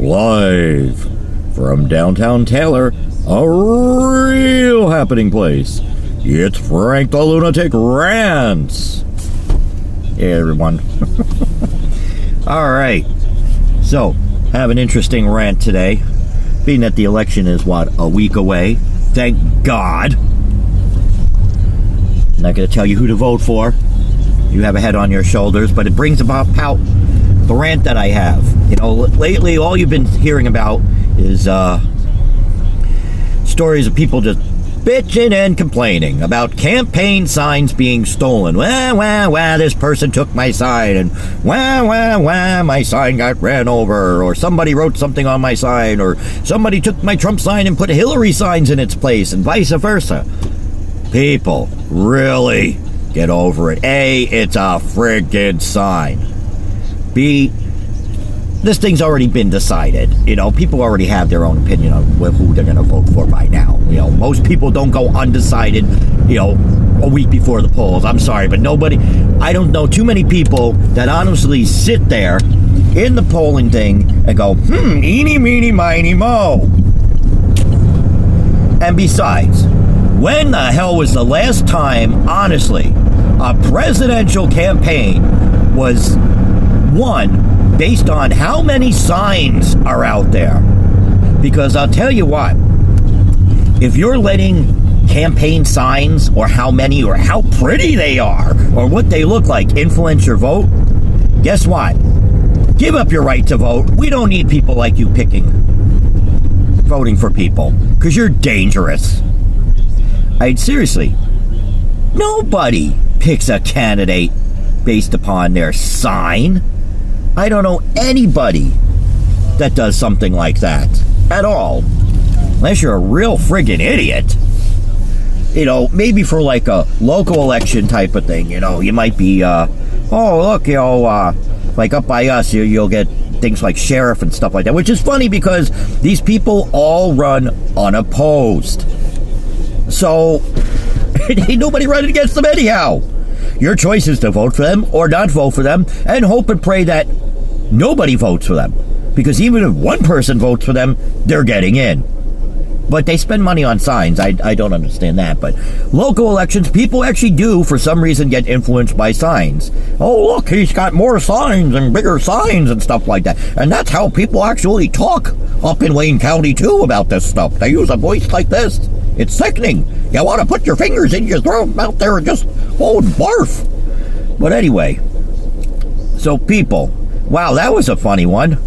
Live from downtown Taylor, a real happening place. It's Frank the Lunatic Rants. Hey everyone. Alright, so have an interesting rant today. Being that the election is, a week away. Thank God. I'm not going to tell you who to vote for. You have a head on your shoulders, but it brings about the rant that I have. You know, lately all you've been hearing about is stories of people just bitching and complaining about campaign signs being stolen. This person took my sign, and my sign got ran over, or somebody wrote something on my sign, or somebody took my Trump sign and put Hillary signs in its place, and vice versa. People, really, get over it. A, it's a friggin' sign. B, this thing's already been decided. You know, people already have their own opinion on who they're going to vote for by now. You know, most people don't go undecided, a week before the polls. I'm sorry, but I don't know too many people that honestly sit there in the polling thing and go, eeny, meeny, miny, mo. And besides, when the hell was the last time, honestly, a presidential campaign was won based on how many signs are out there? Because I'll tell you what, if you're letting campaign signs, or how many, or how pretty they are, or what they look like, influence your vote, guess what? Give up your right to vote. We don't need people like you voting for people, because you're dangerous. Seriously, nobody picks a candidate based upon their sign. I don't know anybody that does something like that at all. Unless you're a real friggin' idiot. Maybe for like a local election type of thing, you might be, like up by us, you'll get things like sheriff and stuff like that, which is funny because these people all run unopposed. So, ain't nobody running against them anyhow. Your choice is to vote for them or not vote for them, and hope and pray that nobody votes for them. Because even if one person votes for them, they're getting in. But they spend money on signs. I don't understand that. But local elections, people actually do, for some reason, get influenced by signs. Oh, look, he's got more signs and bigger signs and stuff like that. And that's how people actually talk up in Wayne County, too, about this stuff. They use a voice like this. It's sickening. You want to put your fingers in your throat out there and just, barf. But anyway, so people, wow, that was a funny one.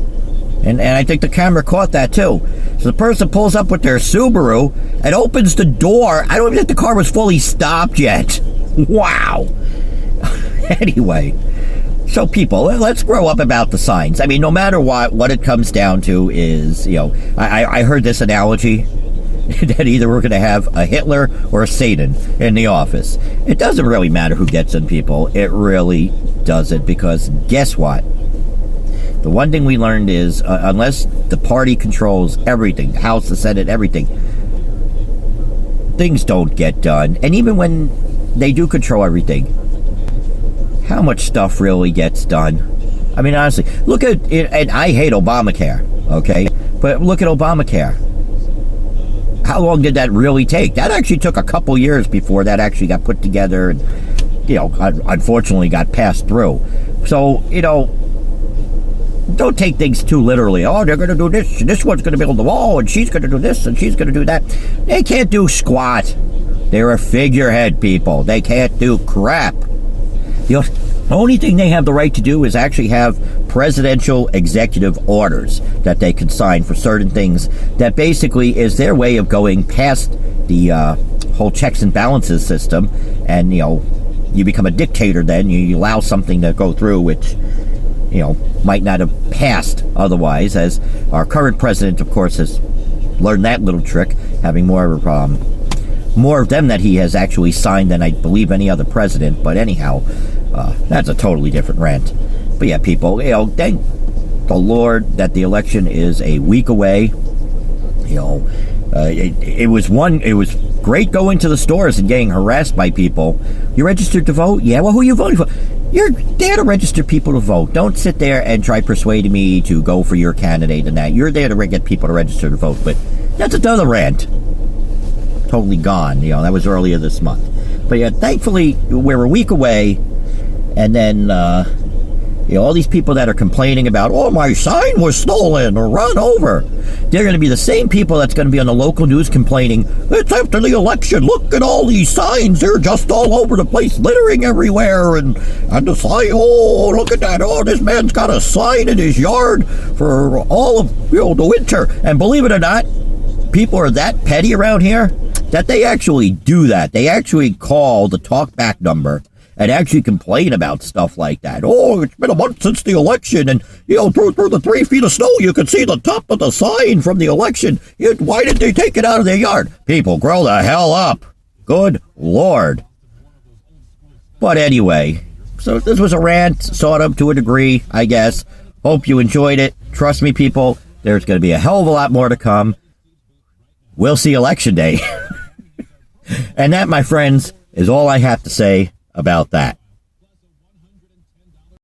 And I think the camera caught that too. So the person pulls up with their Subaru and opens the door. I don't even think the car was fully stopped yet. Wow. Anyway, so people, let's grow up about the signs. I mean, no matter what it comes down to is, I heard this analogy that either we're going to have a Hitler or a Satan in the office. It doesn't really matter who gets in, people. It really doesn't, because guess what? The one thing we learned is, unless the party controls everything, the House, the Senate, everything, things don't get done. And even when they do control everything, how much stuff really gets done? I mean, honestly, look at it, and I hate Obamacare, okay? But look at Obamacare. How long did that really take? That actually took a couple years before that actually got put together and, unfortunately got passed through. So, don't take things too literally. Oh, they're going to do this, and this one's going to build the wall, and she's going to do this, and she's going to do that. They can't do squat. They're a figurehead, people. They can't do crap. The only thing they have the right to do is actually have presidential executive orders that they can sign for certain things that basically is their way of going past the whole checks and balances system, and, you become a dictator then. You allow something to go through which might not have passed otherwise, as our current president, of course, has learned that little trick, having more of them that he has actually signed than I believe any other president. But anyhow, that's a totally different rant. But yeah, people, thank the Lord that the election is a week away. It was great going to the stores and getting harassed by people. You registered to vote? Yeah, well, who are you voting for? You're there to register people to vote. Don't sit there and try persuading me to go for your candidate and that. You're there to get people to register to vote. But that's another rant. Totally gone. That was earlier this month. But yeah, thankfully, we're a week away. And then, all these people that are complaining about, oh, my sign was stolen or run over. They're going to be the same people that's going to be on the local news complaining, it's after the election. Look at all these signs. They're just all over the place, littering everywhere. And the sign, oh, look at that. Oh, this man's got a sign in his yard for all of, the winter. And believe it or not, people are that petty around here that they actually do that. They actually call the talkback number and actually complain about stuff like that. Oh, it's been a month since the election, and, through the 3 feet of snow, you can see the top of the sign from the election. Why did they take it out of their yard? People, grow the hell up. Good Lord. But anyway, so this was a rant, sort of, to a degree, I guess. Hope you enjoyed it. Trust me, people, there's going to be a hell of a lot more to come. We'll see Election Day. And that, my friends, is all I have to say about that.